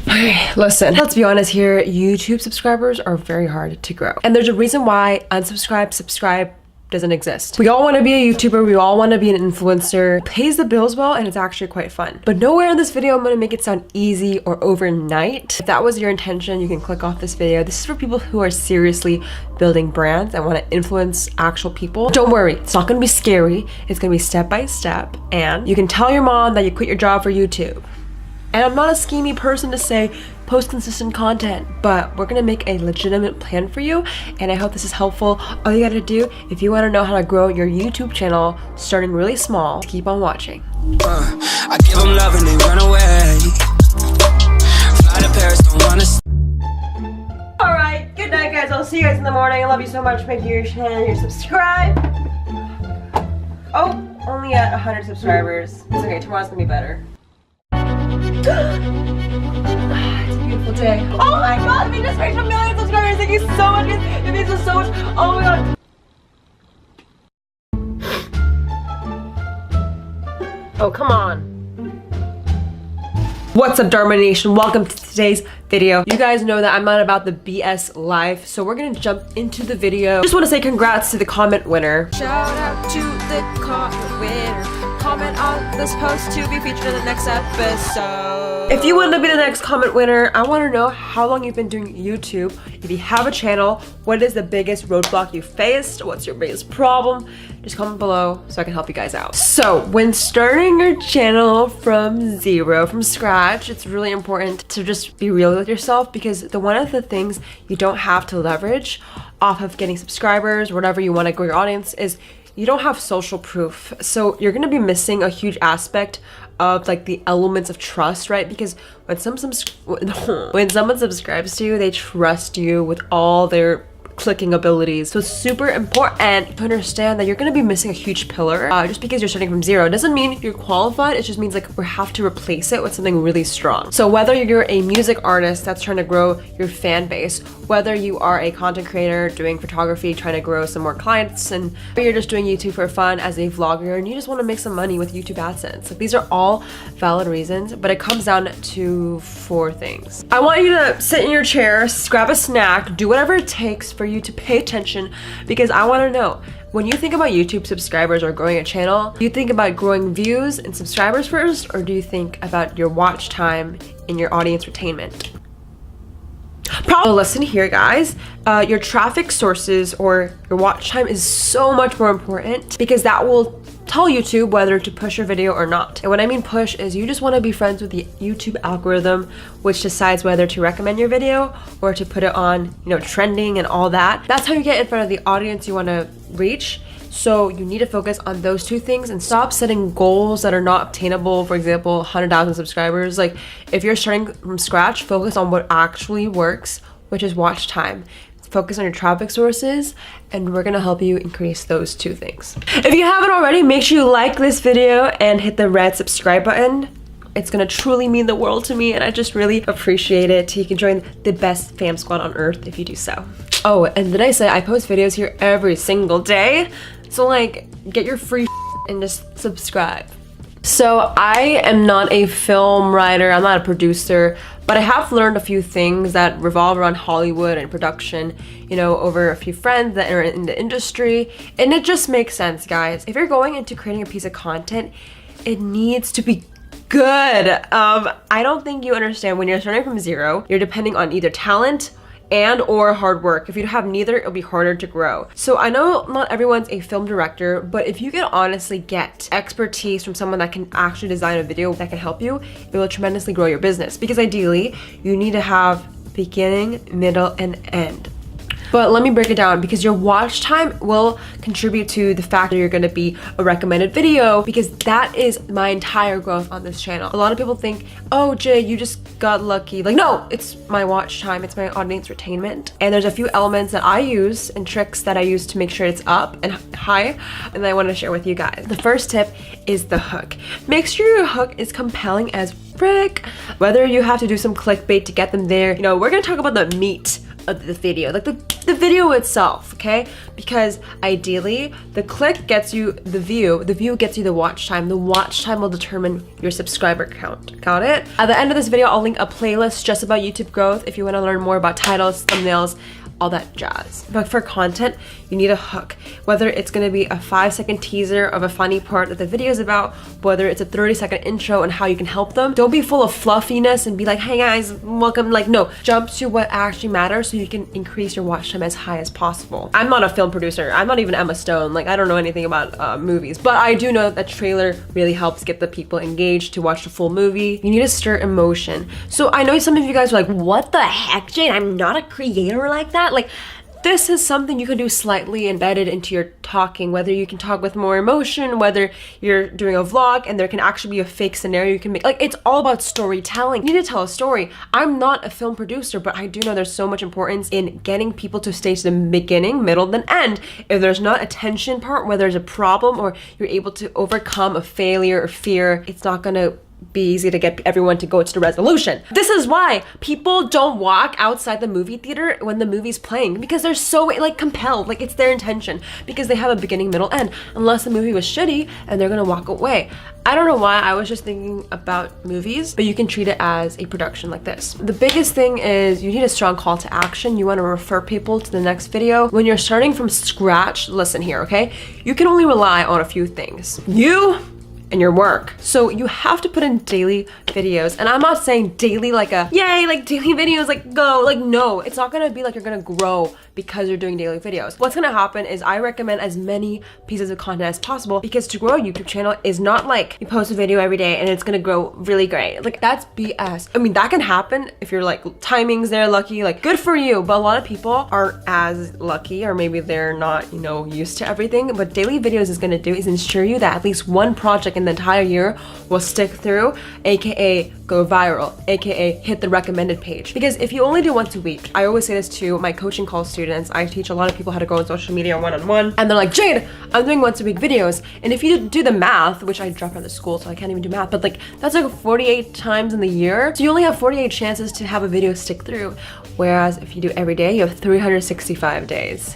Okay, listen, let's be honest here. YouTube subscribers are very hard to grow. And there's a reason why unsubscribe, subscribe doesn't exist. We all want to be a YouTuber. We all want to be an influencer. It pays the bills well, and it's actually quite fun. But nowhere in this video I'm going to make it sound easy or overnight. If that was your intention, you can click off this video. This is for people who are seriously building brands and want to influence actual people. Don't worry, it's not going to be scary. It's going to be step by step. And you can tell your mom that you quit your job for YouTube. And I'm not a schemy person to say post consistent content, but we're gonna make a legitimate plan for you, and I hope this is helpful. All you gotta do, if you wanna know how to grow your YouTube channel starting really small, keep on watching. I give them love and they run away. Fly to Paris, don't wanna. Alright, good night guys. I'll see you guys in the morning. I love you so much. Make sure you subscribe. Oh, only at 100 subscribers. It's okay, tomorrow's gonna be better. It's a beautiful day. Oh my god, we just reached 1 million subscribers. Thank you so much, guys. It means so much. Oh my god. Oh, come on. What's up, Dharma Nation? Welcome to today's video. You guys know that I'm not about the BS life, so we're gonna jump into the video. Just want to say congrats to the comment winner. Shout out to the comment winner. Comment on this post to be featured in the next episode. If you want to be the next comment winner, I want to know how long you've been doing YouTube. If you have a channel, what is the biggest roadblock you faced? What's your biggest problem? Just comment below so I can help you guys out. So when starting your channel from zero, from scratch, it's really important to just be real with yourself, because one of the things you don't have to leverage off of getting subscribers, whatever you want to grow your audience, is you don't have social proof. So you're gonna be missing a huge aspect of like the elements of trust, right? Because when someone subscribes to you, they trust you with all their clicking abilities. So it's super important to understand that you're going to be missing a huge pillar. Just because you're starting from zero doesn't mean you're qualified. It just means like we have to replace it with something really strong. So whether you're a music artist that's trying to grow your fan base, whether you are a content creator doing photography, trying to grow some more clients, and you're just doing YouTube for fun as a vlogger and you just want to make some money with YouTube AdSense, like these are all valid reasons, but it comes down to 4 things. I want you to sit in your chair, grab a snack, do whatever it takes for you to pay attention, because I want to know, when you think about YouTube subscribers or growing a channel, do you think about growing views and subscribers first, or do you think about your watch time and your audience retainment? Probably listen here, guys. Your traffic sources or your watch time is so much more important, because that will tell YouTube whether to push your video or not. And what I mean push is you just want to be friends with the YouTube algorithm, which decides whether to recommend your video or to put it on, you know, trending and all that. That's how you get in front of the audience you want to reach. So you need to focus on those 2 things and stop setting goals that are not obtainable. For example, 100,000 subscribers. Like if you're starting from scratch, focus on what actually works, which is watch time. Focus on your traffic sources, and we're gonna help you increase those 2 things. If you haven't already, make sure you like this video and hit the red subscribe button. It's gonna truly mean the world to me, and I just really appreciate it. You can join the best fam squad on earth if you do so. Oh, and did I say I post videos here every single day? So like, get your free and just subscribe. So I am not a film writer, I'm not a producer, but I have learned a few things that revolve around Hollywood and production, you know, over a few friends that are in the industry, and it just makes sense, guys. If you're going into creating a piece of content, it needs to be good. I don't think you understand, when you're starting from zero, you're depending on either talent and or hard work. If you have neither, it'll be harder to grow. So I know not everyone's a film director, but if you can honestly get expertise from someone that can actually design a video that can help you, it will tremendously grow your business, because ideally you need to have beginning, middle, and end. But let me break it down, because your watch time will contribute to the fact that you're going to be a recommended video, because that is my entire growth on this channel. A lot of people think, oh Jay, you just got lucky. Like, no, it's my watch time, it's my audience retainment. And there's a few elements that I use and tricks that I use to make sure it's up and high, and I want to share with you guys. The first tip is the hook. Make sure your hook is compelling as frick. Whether you have to do some clickbait to get them there, you know, we're gonna talk about the meat of the video, like the video itself, okay? Because ideally, the click gets you the view gets you the watch time will determine your subscriber count. Got it? At the end of this video, I'll link a playlist just about YouTube growth if you want to learn more about titles, thumbnails, all that jazz. But for content, you need a hook. Whether it's gonna be a 5-second teaser of a funny part that the video is about, whether it's a 30-second intro and how you can help them. Don't be full of fluffiness and be like, hey guys, welcome. Like, no, jump to what actually matters so you can increase your watch time as high as possible. I'm not a film producer. I'm not even Emma Stone. Like, I don't know anything about movies, but I do know that trailer really helps get the people engaged to watch the full movie. You need to stir emotion. So I know some of you guys are like, what the heck, Jane? I'm not a creator like that. Like, this is something you can do slightly embedded into your talking, whether you can talk with more emotion, whether you're doing a vlog and there can actually be a fake scenario you can make. Like, it's all about storytelling. You need to tell a story. I'm not a film producer, but I do know there's so much importance in getting people to stay to the beginning, middle, then end. If there's not a tension part where there's a problem or you're able to overcome a failure or fear, it's not gonna be easy to get everyone to go to the resolution. This is why people don't walk outside the movie theater when the movie's playing, because they're so like compelled, like it's their intention, because they have a beginning, middle, end, unless the movie was shitty and they're gonna walk away. I don't know why, I was just thinking about movies, but you can treat it as a production like this. The biggest thing is you need a strong call to action. You wanna refer people to the next video. When you're starting from scratch, listen here, okay? You can only rely on a few things. You and your work. So you have to put in daily videos. And I'm not saying daily like a, yay, like daily videos, like go, like no, it's not gonna be like you're gonna grow because you're doing daily videos. What's gonna happen is I recommend as many pieces of content as possible, because to grow a YouTube channel is not like you post a video every day and it's gonna grow really great. Like, that's BS. I mean, that can happen if you're like timings there, lucky, like good for you. But a lot of people aren't as lucky, or maybe they're not, you know, used to everything. What daily videos is gonna do is ensure you that at least one project in the entire year will stick through, aka go viral, aka hit the recommended page. Because if you only do once a week, I always say this to my coaching call students, I teach a lot of people how to grow on social media one-on-one, and they're like, Jade, I'm doing once a week videos. And if you do the math, which I dropped out of school, so I can't even do math, but like that's like 48 times in the year. So you only have 48 chances to have a video stick through. Whereas if you do every day, you have 365 days.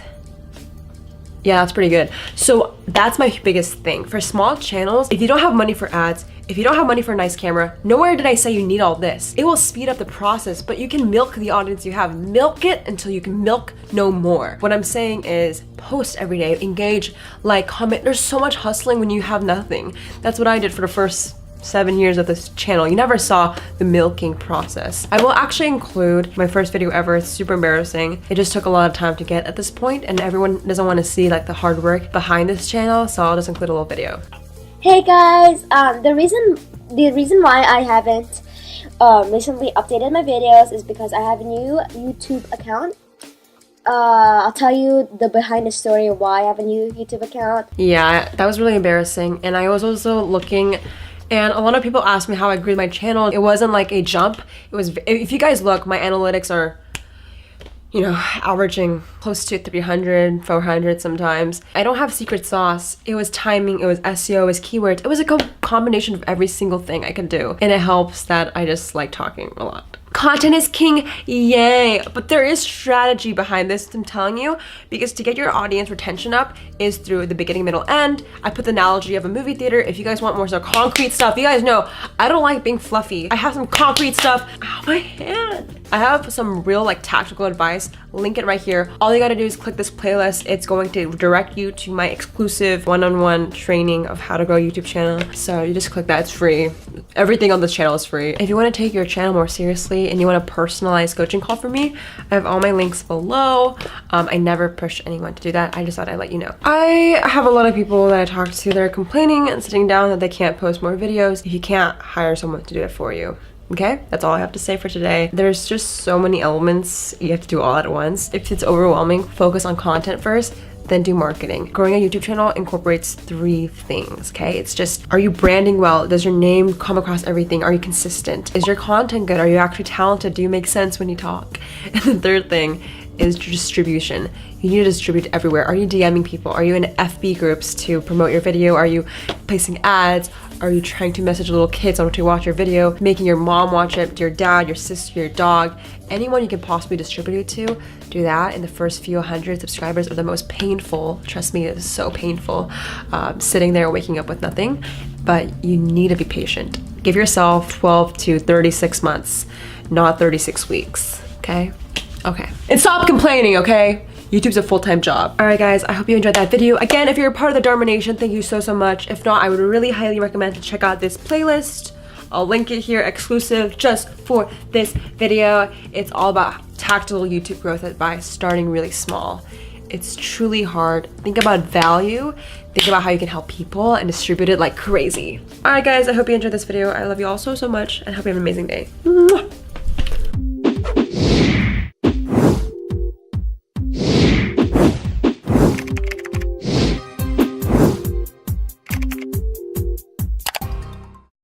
Yeah, that's pretty good. So that's my biggest thing. For small channels, if you don't have money for ads, if you don't have money for a nice camera, nowhere did I say you need all this. It will speed up the process, but you can milk the audience you have. Milk it until you can milk no more. What I'm saying is post every day, engage, like, comment. There's so much hustling when you have nothing. That's what I did for the first 7 years of this channel. You never saw the milking process. I will actually include my first video ever. It's super embarrassing. It just took a lot of time to get at this point, and everyone doesn't want to see like the hard work behind this channel, so I'll just include a little video. Hey guys, the reason why I haven't recently updated my videos is because I have a new YouTube account. I'll tell you the behind the story of why I have a new YouTube account. Yeah, that was really embarrassing, and I was also looking. And a lot of people asked me how I grew my channel. It wasn't like a jump. It was, if you guys look, my analytics are, you know, averaging close to 300, 400 sometimes. I don't have secret sauce. It was timing, it was SEO, it was keywords. It was a combination of every single thing I could do. And it helps that I just like talking a lot. Content is king, yay! But there is strategy behind this, I'm telling you, because to get your audience retention up is through the beginning, middle, end. I put the analogy of a movie theater. If you guys want more so concrete stuff, you guys know I don't like being fluffy. I have some concrete stuff. Ow, my hand. I have some real like tactical advice. Link it right here. All you gotta do is click this playlist. It's going to direct you to my exclusive one-on-one training of how to grow a YouTube channel. So you just click that, it's free. Everything on this channel is free. If you wanna take your channel more seriously and you want a personalized coaching call from me, I have all my links below. I never push anyone to do that. I just thought I'd let you know. I have a lot of people that I talk to that are complaining and sitting down that they can't post more videos. If you can't, hire someone to do it for you. Okay, that's all I have to say for today. There's just so many elements you have to do all at once. If it's overwhelming, focus on content first, then do marketing. Growing a YouTube channel incorporates 3 things, okay? It's just, are you branding well? Does your name come across everything? Are you consistent? Is your content good? Are you actually talented? Do you make sense when you talk? And the third thing is distribution. You need to distribute everywhere. Are you DMing people? Are you in FB groups to promote your video? Are you placing ads? Are you trying to message little kids on to watch your video? Making your mom watch it, your dad, your sister, your dog, anyone you can possibly distribute it to, do that. In the first few hundred subscribers are the most painful. Trust me, it is so painful. Sitting there waking up with nothing, but you need to be patient. Give yourself 12 to 36 months, not 36 weeks, okay? Okay. And stop complaining, okay? YouTube's a full-time job. All right, guys, I hope you enjoyed that video. Again, if you're a part of the Dharma Nation, thank you so, so much. If not, I would really highly recommend to check out this playlist. I'll link it here, exclusive just for this video. It's all about tactical YouTube growth by starting really small. It's truly hard. Think about value. Think about how you can help people and distribute it like crazy. All right, guys, I hope you enjoyed this video. I love you all so, so much and hope you have an amazing day. Mwah.